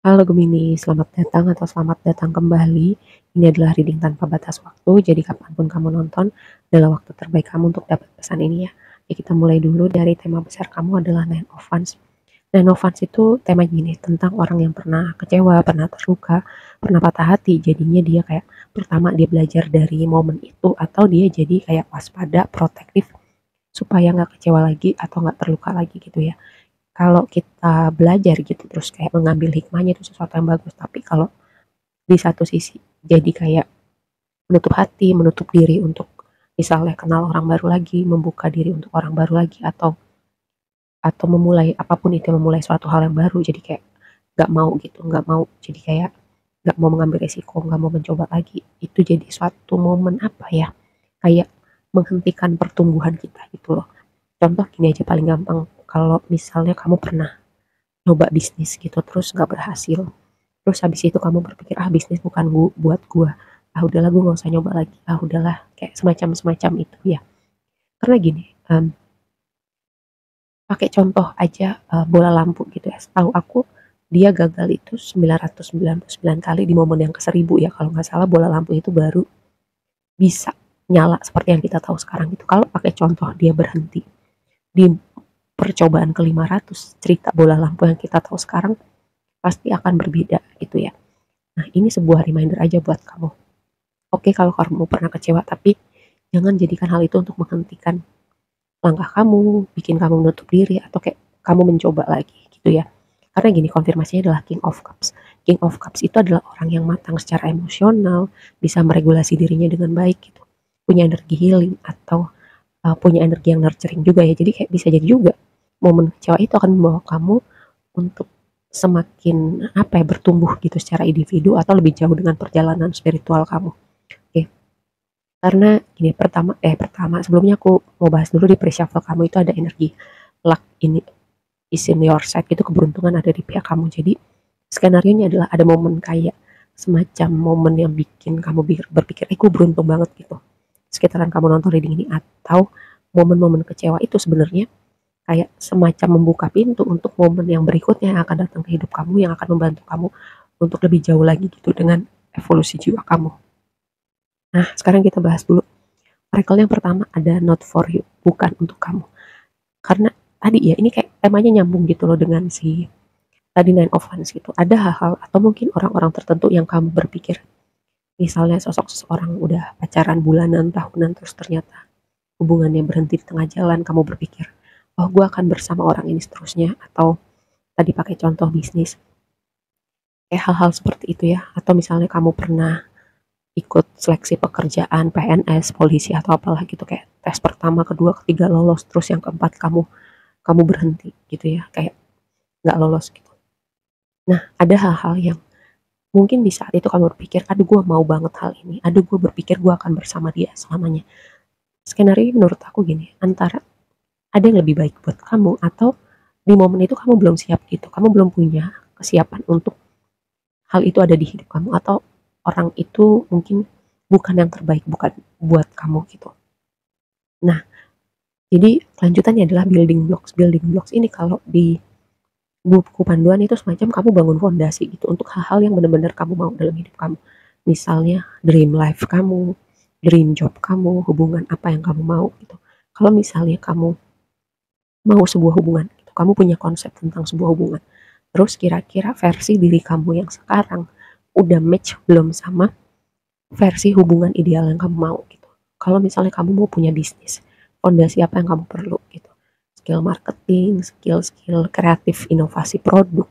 Halo Gemini, selamat datang atau selamat datang kembali. Ini adalah reading tanpa batas waktu, jadi kapanpun kamu nonton adalah waktu terbaik kamu untuk dapat pesan ini ya. Oke, kita mulai dulu dari tema besar kamu adalah Nine of Wands. Nine of Wands itu tema gini, tentang orang yang pernah kecewa, pernah terluka, pernah patah hati. Jadinya dia kayak, pertama dia belajar dari momen itu, atau dia jadi kayak waspada, protektif, supaya nggak kecewa lagi atau nggak terluka lagi gitu ya. Kalau kita belajar gitu terus kayak mengambil hikmahnya itu sesuatu yang bagus, tapi kalau di satu sisi jadi kayak menutup hati, menutup diri untuk misalnya kenal orang baru lagi, membuka diri untuk orang baru lagi, atau memulai apapun itu, memulai suatu hal yang baru, jadi kayak nggak mau gitu, nggak mau, jadi kayak nggak mau mengambil resiko, nggak mau mencoba lagi, itu jadi suatu momen apa ya, kayak menghentikan pertumbuhan kita gitu loh. Contoh gini aja paling gampang, kalau misalnya kamu pernah nyoba bisnis gitu terus nggak berhasil, terus habis itu kamu berpikir ah bisnis bukan buat gua, ah udahlah gua nggak usah nyoba lagi, ah udahlah, kayak semacam semacam itu ya. Karena gini, pakai contoh aja, bola lampu gitu ya, setahu aku dia gagal itu 999 kali di momen yang ke-1000 ya kalau nggak salah, bola lampu itu baru bisa nyala seperti yang kita tahu sekarang gitu. Kalau pakai contoh dia berhenti di percobaan ke-500, cerita bola lampu yang kita tahu sekarang pasti akan berbeda gitu ya. Nah, ini sebuah reminder aja buat kamu. Oke, kalau kamu pernah kecewa, tapi jangan jadikan hal itu untuk menghentikan langkah kamu, bikin kamu menutup diri, atau kayak kamu mencoba lagi gitu ya. Karena gini, konfirmasinya adalah King of Cups. King of Cups itu adalah orang yang matang secara emosional, bisa meregulasi dirinya dengan baik gitu. Punya energi healing, atau punya energi yang nurturing juga ya. Jadi kayak bisa jadi juga momen kecewa itu akan membawa kamu untuk semakin apa ya, bertumbuh gitu secara individu atau lebih jauh dengan perjalanan spiritual kamu. Oke. Karena gini, pertama sebelumnya aku mau bahas dulu di pre-shuffle kamu itu ada energi luck ini is in your side gitu, keberuntungan ada di pihak kamu. Jadi skenario nya adalah ada momen kayak semacam momen yang bikin kamu berpikir, gue beruntung banget gitu. Sekitaran kamu nonton reading ini, atau momen-momen kecewa itu sebenarnya kayak semacam membuka pintu untuk momen yang berikutnya yang akan datang ke hidup kamu, yang akan membantu kamu untuk lebih jauh lagi gitu dengan evolusi jiwa kamu. Nah, sekarang kita bahas dulu. Oracle yang pertama ada not for you, bukan untuk kamu. Karena tadi ya, ini kayak temanya nyambung gitu loh dengan si tadi Nine of Wands gitu. Ada hal-hal atau mungkin orang-orang tertentu yang kamu berpikir, misalnya sosok seseorang udah pacaran bulanan, tahunan, terus ternyata hubungannya berhenti di tengah jalan, kamu berpikir, oh gue akan bersama orang ini seterusnya, atau tadi pakai contoh bisnis, kayak hal-hal seperti itu ya. Atau misalnya kamu pernah ikut seleksi pekerjaan, PNS, polisi atau apalah gitu, kayak tes pertama, kedua, ketiga lolos, terus yang keempat kamu berhenti gitu ya, kayak nggak lolos gitu. Nah, ada hal-hal yang mungkin di saat itu kamu berpikir, aduh gue mau banget hal ini, aduh gue berpikir gue akan bersama dia selamanya. Skenario menurut aku gini, antara ada yang lebih baik buat kamu, atau di momen itu kamu belum siap gitu, kamu belum punya kesiapan untuk hal itu ada di hidup kamu, atau orang itu mungkin bukan yang terbaik, bukan buat kamu gitu. Nah, jadi lanjutannya adalah building blocks. Building blocks ini kalau di buku panduan itu semacam kamu bangun fondasi gitu untuk hal-hal yang benar-benar kamu mau dalam hidup kamu. Misalnya dream life kamu, dream job kamu, hubungan apa yang kamu mau gitu. Kalau misalnya kamu mau sebuah hubungan gitu, kamu punya konsep tentang sebuah hubungan, terus kira-kira versi diri kamu yang sekarang udah match belum sama versi hubungan ideal yang kamu mau gitu. Kalau misalnya kamu mau punya bisnis, fondasi apa yang kamu perlu gitu. Skill marketing, skill kreatif, inovasi produk,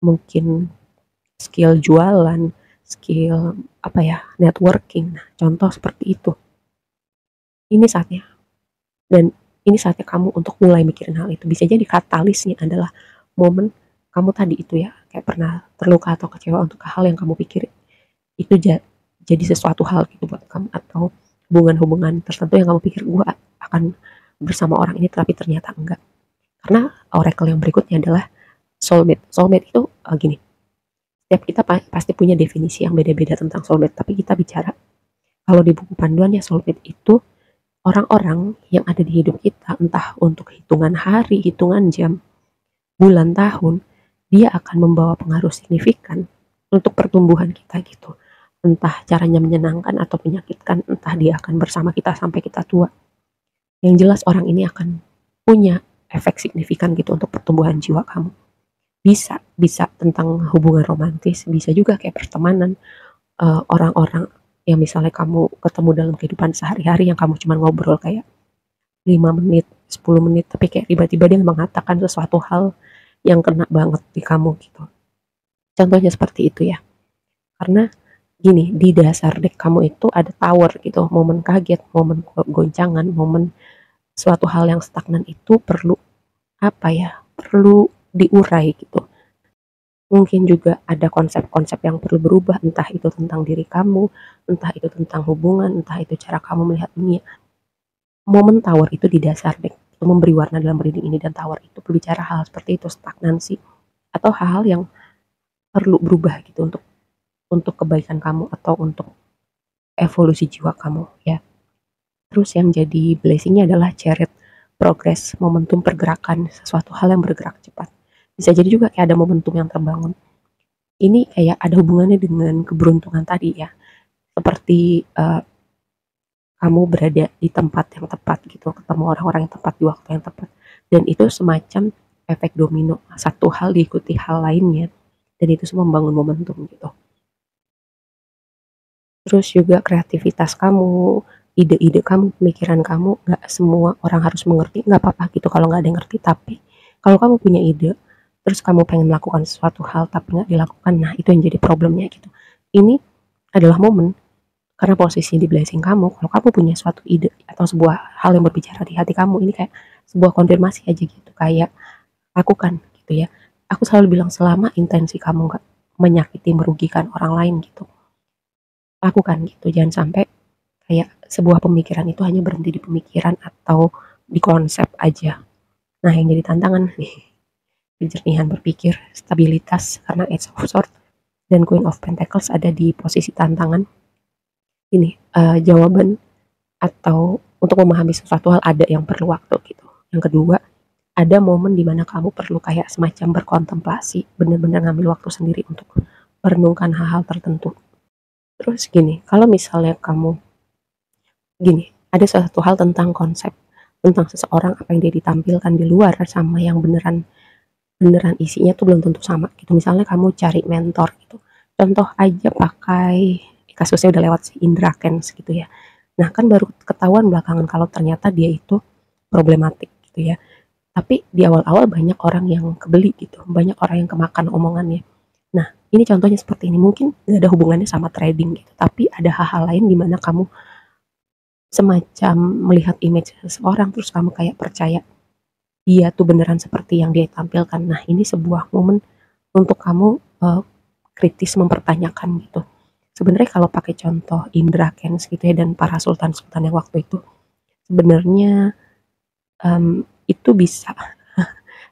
mungkin skill jualan, skill apa ya, networking. Nah, contoh seperti itu. Ini saatnya. Dan ini saatnya kamu untuk mulai mikirin hal itu. Bisa jadi katalisnya adalah momen kamu tadi itu ya, kayak pernah terluka atau kecewa untuk hal yang kamu pikirin. Itu jadi sesuatu hal gitu buat kamu, atau hubungan-hubungan tertentu yang kamu pikir gue akan bersama orang ini tapi ternyata enggak. Karena oracle yang berikutnya adalah soulmate. Soulmate itu gini, setiap kita pasti punya definisi yang beda-beda tentang soulmate, tapi kita bicara kalau di buku panduan ya, soulmate itu orang-orang yang ada di hidup kita, entah untuk hitungan hari, hitungan jam, bulan, tahun, dia akan membawa pengaruh signifikan untuk pertumbuhan kita gitu. Entah caranya menyenangkan atau menyakitkan, entah dia akan bersama kita sampai kita tua. Yang jelas orang ini akan punya efek signifikan gitu untuk pertumbuhan jiwa kamu. Bisa tentang hubungan romantis, bisa juga kayak pertemanan, orang-orang yang misalnya kamu ketemu dalam kehidupan sehari-hari yang kamu cuma ngobrol kayak 5 menit, 10 menit, tapi kayak tiba-tiba dia mengatakan sesuatu hal yang kena banget di kamu gitu. Contohnya seperti itu ya. Karena gini, di dasar dek kamu itu ada tower gitu, momen kaget, momen goncangan, momen suatu hal yang stagnan itu perlu apa ya, perlu diurai gitu. Mungkin juga ada konsep-konsep yang perlu berubah, entah itu tentang diri kamu, entah itu tentang hubungan, entah itu cara kamu melihat dunia. Momen tower itu di dasar dek, itu memberi warna dalam reading ini, dan tower itu berbicara hal seperti itu, stagnansi, atau hal-hal yang perlu berubah gitu untuk kebaikan kamu atau untuk evolusi jiwa kamu ya. Terus yang jadi blessingnya adalah chariot, progress, momentum pergerakan, sesuatu hal yang bergerak cepat. Bisa jadi juga kayak ada momentum yang terbangun. Ini kayak ada hubungannya dengan keberuntungan tadi ya. Seperti kamu berada di tempat yang tepat gitu, ketemu orang-orang yang tepat di waktu yang tepat. Dan itu semacam efek domino, satu hal diikuti hal lainnya. Dan itu semua membangun momentum gitu. Terus juga kreativitas kamu, ide-ide kamu, pemikiran kamu, nggak semua orang harus mengerti, nggak apa-apa gitu kalau nggak ada yang ngerti. Tapi kalau kamu punya ide, terus kamu pengen melakukan sesuatu hal tapi nggak dilakukan, nah itu yang jadi problemnya gitu. Ini adalah momen, karena posisi di blessing kamu, kalau kamu punya suatu ide atau sebuah hal yang berbicara di hati kamu, ini kayak sebuah konfirmasi aja gitu, kayak lakukan gitu ya. Aku selalu bilang selama intensi kamu nggak menyakiti, merugikan orang lain gitu, lakukan gitu. Jangan sampai kayak sebuah pemikiran itu hanya berhenti di pemikiran atau di konsep aja. Nah, yang jadi tantangan nih, kejernihan berpikir, stabilitas, karena Eight of Swords dan Queen of Pentacles ada di posisi tantangan. Ini jawaban atau untuk memahami sesuatu hal ada yang perlu waktu gitu. Yang kedua, ada momen dimana kamu perlu kayak semacam berkontemplasi, benar-benar ngambil waktu sendiri untuk merenungkan hal-hal tertentu. Terus gini, kalau misalnya kamu gini, ada satu hal tentang konsep, tentang seseorang, apa yang dia ditampilkan di luar sama yang beneran isinya tuh belum tentu sama gitu. Misalnya kamu cari mentor gitu, contoh aja pakai kasusnya udah lewat si Indra Kents gitu ya. Nah kan baru ketahuan belakangan kalau ternyata dia itu problematik gitu ya. Tapi di awal-awal banyak orang yang kebeli gitu, banyak orang yang kemakan omongannya. Nah ini contohnya seperti ini, mungkin gak ada hubungannya sama trading gitu, tapi ada hal-hal lain di mana kamu semacam melihat image seseorang terus kamu kayak percaya dia tuh beneran seperti yang dia tampilkan. Nah ini sebuah momen untuk kamu kritis mempertanyakan gitu. Sebenarnya kalau pakai contoh Indra Kents gitu ya dan para sultan-sultan yang waktu itu, sebenarnya itu bisa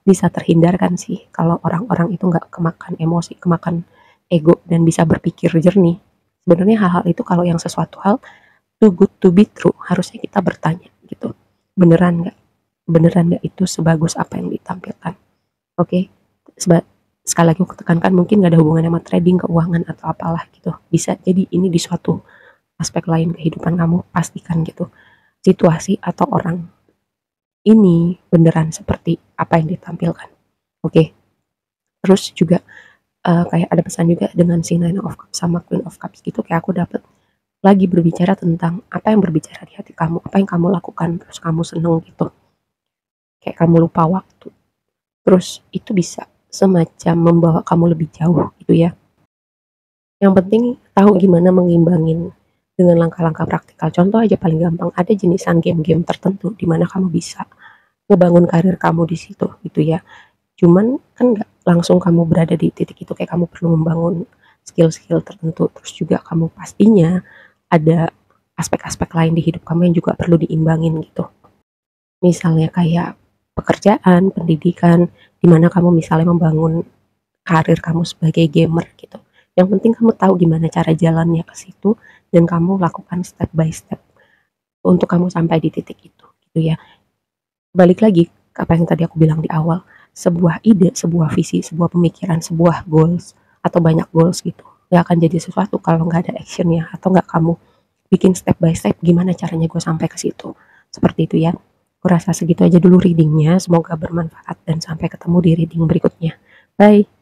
bisa terhindarkan sih kalau orang-orang itu nggak kemakan emosi, kemakan ego, dan bisa berpikir jernih. Sebenarnya hal-hal itu kalau yang sesuatu hal too good to be true, harusnya kita bertanya gitu, beneran nggak itu sebagus apa yang ditampilkan. Oke, sekali lagi aku tekankan, mungkin nggak ada hubungannya sama trading, keuangan atau apalah gitu. Bisa jadi ini di suatu aspek lain kehidupan kamu, pastikan gitu situasi atau orang ini beneran seperti apa yang ditampilkan. Oke, terus juga kayak ada pesan juga dengan si Nine of Cups sama Queen of Cups gitu, kayak aku dapet lagi berbicara tentang apa yang berbicara di hati kamu, apa yang kamu lakukan terus kamu seneng gitu, kayak kamu lupa waktu, terus itu bisa semacam membawa kamu lebih jauh gitu ya. Yang penting tahu gimana mengimbangin dengan langkah-langkah praktikal. Contoh aja paling gampang, ada jenisan game-game tertentu di mana kamu bisa ngebangun karir kamu di situ gitu ya. Cuman kan nggak langsung kamu berada di titik itu, kayak kamu perlu membangun skill-skill tertentu. Terus juga kamu pastinya ada aspek-aspek lain di hidup kamu yang juga perlu diimbangin gitu. Misalnya kayak pekerjaan, pendidikan, dimana kamu misalnya membangun karir kamu sebagai gamer gitu. Yang penting kamu tahu gimana cara jalannya ke situ dan kamu lakukan step by step untuk kamu sampai di titik itu gitu ya. Balik lagi ke apa yang tadi aku bilang di awal, sebuah ide, sebuah visi, sebuah pemikiran, sebuah goals atau banyak goals gitu. Gak akan jadi sesuatu kalau nggak ada actionnya atau nggak kamu bikin step by step gimana caranya gue sampai ke situ. Seperti itu ya. Aku rasa segitu aja dulu readingnya. Semoga bermanfaat dan sampai ketemu di reading berikutnya. Bye.